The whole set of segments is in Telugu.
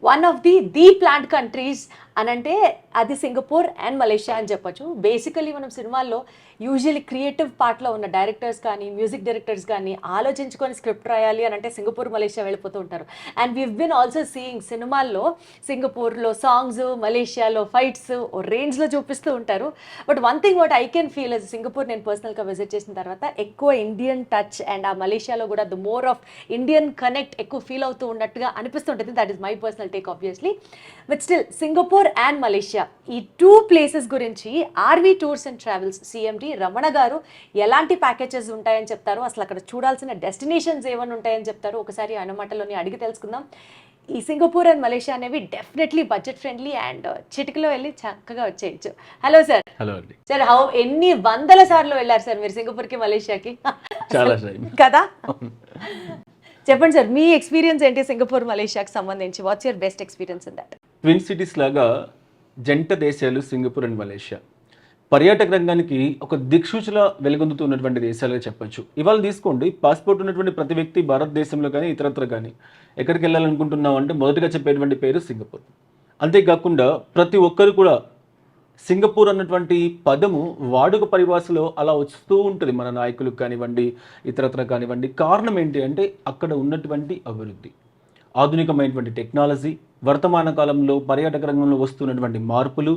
One of the plant countries అని అంటే అది సింగపూర్ అండ్ మలేషియా అని చెప్పొచ్చు. బేసికలీ మనం సినిమాల్లో యూజువల్లీ క్రియేటివ్ పార్ట్లో ఉన్న డైరెక్టర్స్ కానీ మ్యూజిక్ డైరెక్టర్స్ కానీ ఆలోచించుకొని స్క్రిప్ట్ రాయాలి అని అంటే సింగపూర్ మలేషియా వెళ్ళిపోతూ ఉంటారు. And we've been also seeing సినిమాల్లో సింగపూర్లో సాంగ్స్, మలేషియాలో ఫైట్స్ ఓ రేంజ్లో చూపిస్తూ ఉంటారు. But one thing what I can feel as Singapore నేను పర్సనల్గా విజిట్ చేసిన తర్వాత ఎక్కువ ఇండియన్ టచ్ అండ్ ఆ మలేషియాలో కూడా the more of Indian connect ఎక్కువ ఫీల్ అవుతూ ఉన్నట్టుగా అనిపిస్తుంటుంది. That is my personal take obviously. But still Singapore and Malaysia ఈ టూ ప్లేసెస్ గురించి RV tours and travels CMD Ramana garu ఎలాంటి ప్యాకేజెస్ ఉంటాయని చెప్తారు, అసలు అక్కడ చూడాల్సిన డెస్టినేషన్స్ ఏమైనా ఉంటాయని చెప్తారు, ఒకసారి ఆయన మాటలోని అడిగి తెలుసుకుందాం. ఈ సింగపూర్ అండ్ మలేషియా అనేవి డెఫినెట్లీ బడ్జెట్ ఫ్రెండ్లీ అండ్ చిటికలో వెళ్ళి చక్కగా వచ్చేయచ్చు. Hello sir. హలో అండి. సార్ ఎన్ని వందల సార్లు వెళ్ళారు సార్ మీరు సింగపూర్కి మలేషియాకి? చాలా కదా. చెప్పండి సార్, మీ ఎక్స్పీరియన్స్ ఏంటి సింగపూర్ మలేషియాకి సంబంధించి? What's your best experience in that? Twin cities లాగా జంట దేశాలు సింగపూర్ అండ్ మలేషియా పర్యాటక రంగానికి ఒక దిక్సూచిలా వెలుగొందుతున్నటువంటి దేశాలుగా చెప్పొచ్చు. ఇవాళ తీసుకోండి, పాస్పోర్ట్ ఉన్నటువంటి ప్రతి వ్యక్తి భారతదేశంలో కానీ ఇతరత్ర కానీ ఎక్కడికి వెళ్ళాలనుకుంటున్నాం అంటే మొదటగా చెప్పేటువంటి పేరు సింగపూర్. అంతేకాకుండా ప్రతి ఒక్కరు కూడా సింగపూర్ అన్నటువంటి పదము వాడుక పరిభాషలో అలా వస్తూ ఉంటుంది, మన నాయకులకు కానివ్వండి ఇతరత్ర కానివ్వండి. కారణం ఏంటి అంటే అక్కడ ఉన్నటువంటి అభివృద్ధి, ఆధునికమైనటువంటి టెక్నాలజీ, వర్తమాన కాలంలో పర్యాటక రంగంలో వస్తున్నటువంటి మార్పులు,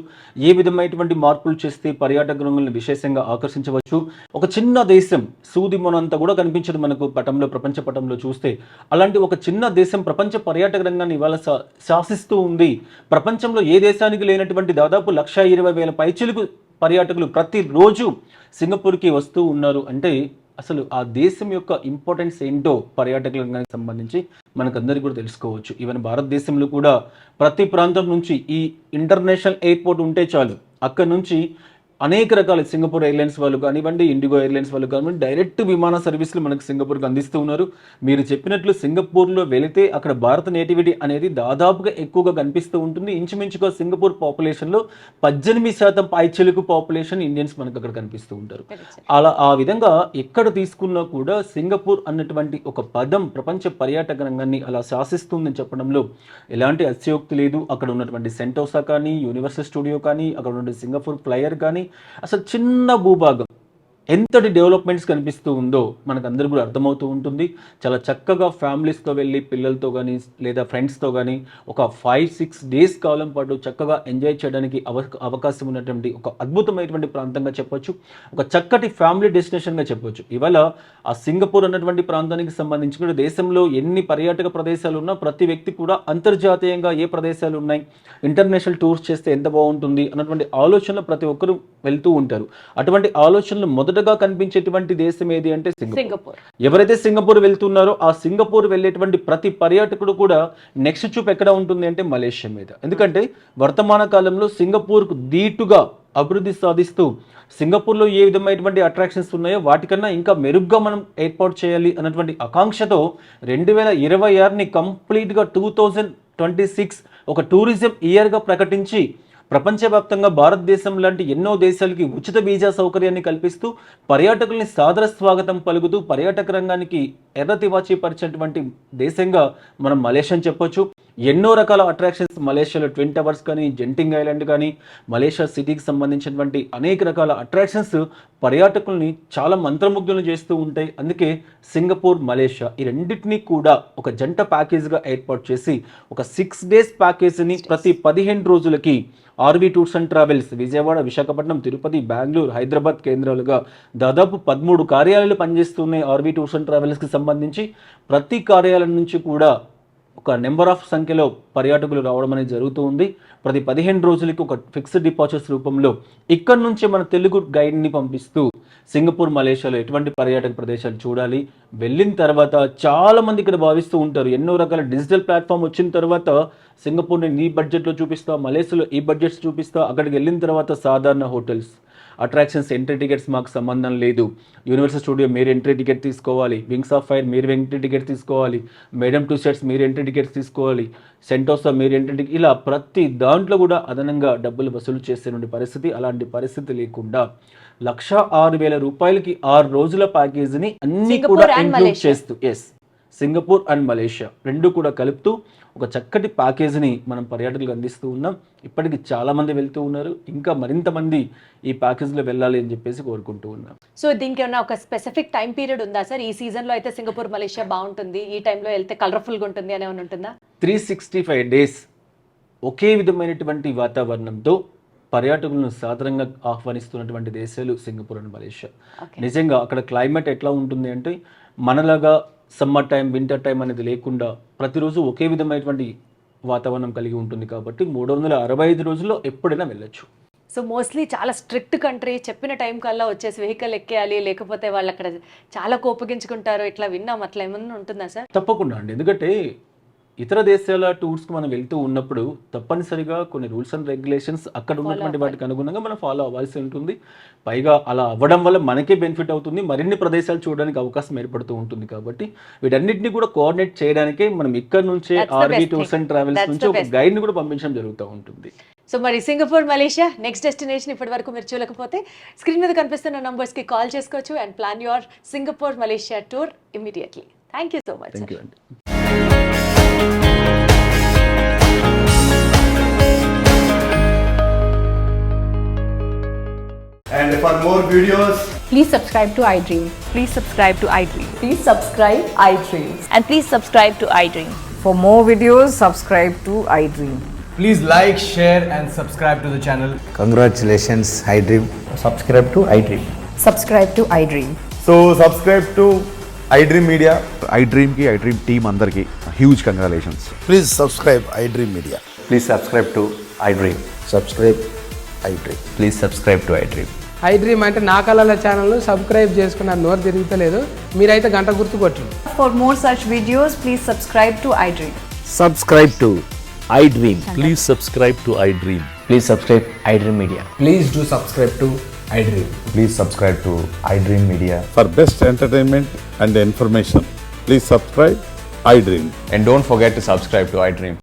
ఏ విధమైనటువంటి మార్పులు చేస్తే పర్యాటక రంగంలో విశేషంగా ఆకర్షించవచ్చు. ఒక చిన్న దేశం సూది మొనంతా కూడా కనిపించదు మనకు పటంలో, ప్రపంచ పటంలో చూస్తే. అలాంటి ఒక చిన్న దేశం ప్రపంచ పర్యాటక రంగాన్ని ఇవాళ శాసిస్తూ ఉంది. ప్రపంచంలో ఏ దేశానికి లేనటువంటి దాదాపు 120,000 పైచిలుకు పర్యాటకులు ప్రతిరోజు సింగపూర్కి వస్తూ ఉన్నారు అంటే అసలు ఆ దేశం యొక్క ఇంపార్టెన్స్ ఏంటో పర్యాటక రంగానికి సంబంధించి మనకందరికీ కూడా తెలుసుకోవచ్చు. ఈవెన్ భారతదేశంలో కూడా ప్రతి ప్రాంతం నుంచి ఈ ఇంటర్నేషనల్ ఎయిర్పోర్ట్ ఉంటే చాలు, అక్కడ నుంచి అనేక రకాల సింగపూర్ ఎయిర్లైన్స్ వాళ్ళు కానివ్వండి, ఇండిగో ఎయిర్లైన్స్ వాళ్ళు కానివ్వండి, డైరెక్ట్ విమాన సర్వీసులు మనకు సింగపూర్కి అందిస్తూ ఉన్నారు. మీరు చెప్పినట్లు సింగపూర్లో వెళితే అక్కడ భారత నేటివిటీ అనేది దాదాపుగా ఎక్కువగా కనిపిస్తూ ఉంటుంది. ఇంచుమించుగా సింగపూర్ పాపులేషన్లో 18% పైచిలుకు పాపులేషన్ ఇండియన్స్ మనకు అక్కడ కనిపిస్తూ ఉంటారు. అలా ఆ విధంగా ఎక్కడ తీసుకున్నా కూడా సింగపూర్ అన్నటువంటి ఒక పదం ప్రపంచ పర్యాటక రంగాన్ని అలా శాసిస్తుందని చెప్పడంలో ఎలాంటి అతిశయోక్తి లేదు. అక్కడ ఉన్నటువంటి సెంటోసా కానీ, యూనివర్సల్ స్టూడియో కానీ, అక్కడ ఉన్నటువంటి సింగపూర్ ఫ్లైయర్ కానీ, అసలు చిన్న భూభాగం ఎంతటి డెవలప్మెంట్స్ కనిపిస్తూ ఉందో మనకు అందరూ కూడా అర్థమవుతూ ఉంటుంది. చాలా చక్కగా ఫ్యామిలీస్తో వెళ్ళి పిల్లలతో కానీ లేదా ఫ్రెండ్స్తో కానీ ఒక 5-6 డేస్ కాలం పాటు చక్కగా ఎంజాయ్ చేయడానికి అవకాశం ఉన్నటువంటి ఒక అద్భుతమైనటువంటి ప్రాంతంగా చెప్పొచ్చు. ఒక చక్కటి ఫ్యామిలీ డెస్టినేషన్గా చెప్పొచ్చు. ఇవాళ ఆ సింగపూర్ అన్నటువంటి ప్రాంతానికి సంబంధించి కూడా దేశంలో ఎన్ని పర్యాటక ప్రదేశాలు ఉన్నా ప్రతి వ్యక్తి కూడా అంతర్జాతీయంగా ఏ ప్రదేశాలు ఉన్నాయి, ఇంటర్నేషనల్ టూర్స్ చేస్తే ఎంత బాగుంటుంది అన్నటువంటి ఆలోచనలు ప్రతి ఒక్కరూ వెళ్తూ ఉంటారు. అటువంటి ఆలోచనలు మొదటగా కనిపించేటువంటి దేశం ఏది అంటే సింగపూర్. ఎవరైతే సింగపూర్ వెళ్తున్నారో ఆ సింగపూర్ వెళ్ళేటువంటి ప్రతి పర్యాటకుడు కూడా నెక్స్ట్ చూపు ఎక్కడ ఉంటుంది అంటే మలేషియా మీద. ఎందుకంటే వర్తమాన కాలంలో సింగపూర్కు ధీటుగా అభివృద్ధి సాధిస్తూ సింగపూర్లో ఏ విధమైనటువంటి అట్రాక్షన్స్ ఉన్నాయో వాటికన్నా ఇంకా మెరుగ్గా మనం ఏర్పాటు చేయాలి అన్నటువంటి ఆకాంక్షతో 2026ని కంప్లీట్గా 2026 ఒక టూరిజం ఇయర్గా ప్రకటించి ప్రపంచవ్యాప్తంగా భారతదేశం లాంటి ఎన్నో దేశాలకి ఉచిత వీజా సౌకర్యాన్ని కల్పిస్తూ పర్యాటకుల్ని సాదర స్వాగతం పలుకుతూ పర్యాటక రంగానికి ఎర్రతివాచి పరిచినటువంటి దేశంగా మనం మలేషియాని చెప్పొచ్చు. ఎన్నో రకాల అట్రాక్షన్స్ మలేషియాలో, ట్విన్ టవర్స్ కానీ, జెంటింగ్ ఐలాండ్ కానీ, మలేషియా సిటీకి సంబంధించినటువంటి అనేక రకాల అట్రాక్షన్స్ పర్యాటకుల్ని చాలా మంత్రముగ్ధులను చేస్తూ ఉంటాయి. అందుకే సింగపూర్, మలేషియా ఈ రెండింటినీ కూడా ఒక జంట ప్యాకేజ్గా ఏర్పాటు చేసి ఒక 6 డేస్ ప్యాకేజీని ప్రతి 15 రోజులకి RV tours and travels Vijayawada, Visakhapatnam, Tirupati, Bengaluru, Hyderabad కేంద్రాలుగా దాదాపు 13 కార్యాలయాలు పనిచేస్తున్నాయి. ఆర్వి టూర్స్ అండ్ ట్రావెల్స్కి సంబంధించి ప్రతి కార్యాలయం నుంచి కూడా ఒక నెంబర్ ఆఫ్ సంఖ్యలో పర్యాటకులు రావడం అనేది జరుగుతూ ఉంది. ప్రతి 15 రోజులకి ఒక ఫిక్స్డ్ డిపాజిట్స్ రూపంలో ఇక్కడ నుంచి మన తెలుగు గైడ్ని పంపిస్తూ సింగపూర్, మలేషియాలో ఎటువంటి పర్యాటక ప్రదేశాలు చూడాలి, వెళ్ళిన తర్వాత చాలా మంది ఇక్కడ భావిస్తూ ఉంటారు ఎన్నో రకాల డిజిటల్ ప్లాట్ఫామ్ వచ్చిన తర్వాత సింగపూర్ని ఈ బడ్జెట్లో చూపిస్తా, మలేషియాలో ఈ బడ్జెట్స్ చూపిస్తా, అక్కడికి వెళ్ళిన తర్వాత సాధారణ హోటల్స్, అట్రాక్షన్స్, ఎంట్రీ టికెట్స్ మాకు సంబంధం లేదు. యూనివర్సల్ స్టూడియో మీరు ఎంట్రీ టికెట్ తీసుకోవాలి, వింగ్స్ ఆఫ్ ఫైర్ మీరు ఎంట్రీ టికెట్ తీసుకోవాలి, మేడమ్ టూ సెట్స్ మీరు ఎంట్రీ టికెట్స్ తీసుకోవాలి, సెంటోసా మీరు ఎంట్రీ టికెట్, ఇలా ప్రతి దాంట్లో కూడా అదనంగా డబ్బులు వసూలు చేసేటువంటి పరిస్థితి. అలాంటి పరిస్థితి లేకుండా 106,000 రూపాయలకి 6 రోజుల ప్యాకేజీని అన్ని కూడా ఇంక్లూడ్ చేస్తూ సింగపూర్ అండ్ మలేషియా రెండు కూడా కలుపుతూ ఒక చక్కటి ప్యాకేజీని మనం పర్యాటకులకు అందిస్తూ ఉన్నాం. ఇప్పటికి చాలామంది వెళ్తూ ఉన్నారు, ఇంకా మరింత మంది ఈ ప్యాకేజీలో వెళ్ళాలి అని చెప్పేసి కోరుకుంటూ ఉన్నాం. సో దీనికి ఏమైనా ఒక స్పెసిఫిక్ టైం పీరియడ్ ఉందా సార్? ఈ సీజన్లో అయితే సింగపూర్ మలేషియా బాగుంటుంది, ఈ టైంలో వెళ్తే కలర్ఫుల్గా ఉంటుంది అని ఏమైనా ఉంటుందా? 365 డేస్ ఒకే విధమైనటువంటి వాతావరణంతో పర్యాటకులను సాధారణంగా ఆహ్వానిస్తున్నటువంటి దేశాలు సింగపూర్ అండ్ మలేషియా. Okay. నిజంగా అక్కడ క్లైమేట్ ఎట్లా ఉంటుంది అంటే మనలాగా సమ్మర్ టైం వింటర్ టైం అనేది లేకుండా ప్రతిరోజు ఒకే విధమైనటువంటి వాతావరణం కలిగి ఉంటుంది కాబట్టి 365 రోజుల్లో ఎప్పుడైనా వెళ్ళొచ్చు. సో మోస్ట్లీ చాలా స్ట్రిక్ట్ కంట్రీ, చెప్పిన టైం కల్లా వచ్చేసి వెహికల్ ఎక్కేయాలి, లేకపోతే వాళ్ళు అక్కడ చాలా కోపగించుకుంటారు, ఇట్లా విన్నాం, అట్లా ఏమన్నా ఉంటుందా సార్? తప్పకుండా అండి, ఎందుకంటే ఇతర దేశాల టూర్స్కి మనం వెళ్తూ ఉన్నప్పుడు తప్పనిసరిగా కొన్ని రూల్స్ అండ్ రెగ్యులేషన్స్ అక్కడ ఉన్నటువంటి వాటికి అనుగుణంగా మనం ఫాలో అవ్వాల్సి ఉంటుంది. పైగా అలా అవ్వడం వల్ల మనకే బెనిఫిట్ అవుతుంది, మరిన్ని ప్రదేశాలు చూడడానికి అవకాశం ఏర్పడుతూ ఉంటుంది. కాబట్టి వీటన్నిటిని కూడా కోఆర్డినేట్ చేయడానికే మనం ఇక్కడ నుంచే That's the RB best tours thing. And travels That's నుంచి the ఒక best గైడ్ని కూడా పంపించడం జరుగుతూ ఉంటుంది. సో మరి సింగపూర్ మలేషియా నెక్స్ట్ డెస్టినేషన్ ఇప్పటి వరకు మీరు చూడకపోతే స్క్రీన్ మీద కనిపిస్తున్న నంబర్స్కి కాల్ చేసుకోవచ్చు and plan your Singapore Malaysia tour immediately. Thank you so much. Thank you అండి. And for more videos, Please subscribe to iDream. Please subscribe to iDream. Please subscribe iDreams. And please subscribe to iDream. For more videos, subscribe to iDream. please like, share, and subscribe to the channel. Congratulations, iDream. Subscribe to iDream. Subscribe to iDream. So subscribe to iDream Media. iDream ki iDream team అందరికి huge congratulations. Please subscribe iDream Media. Please subscribe to iDream. Subscribe iDream. Please subscribe to iDream. iDream అంటే నా కళల ఛానల్ సబ్స్క్రైబ్ చేసుకున్న నోరు తిరుగుతలేదు, మీరైతే గంట గుర్తు కొట్టండి. For more such videos, please subscribe to iDream. Subscribe to iDream. Please subscribe to iDream. Please subscribe iDream Media. Please do subscribe to iDream. Please subscribe to iDream Media. For best entertainment and information, please subscribe iDream. And don't forget to subscribe to iDream.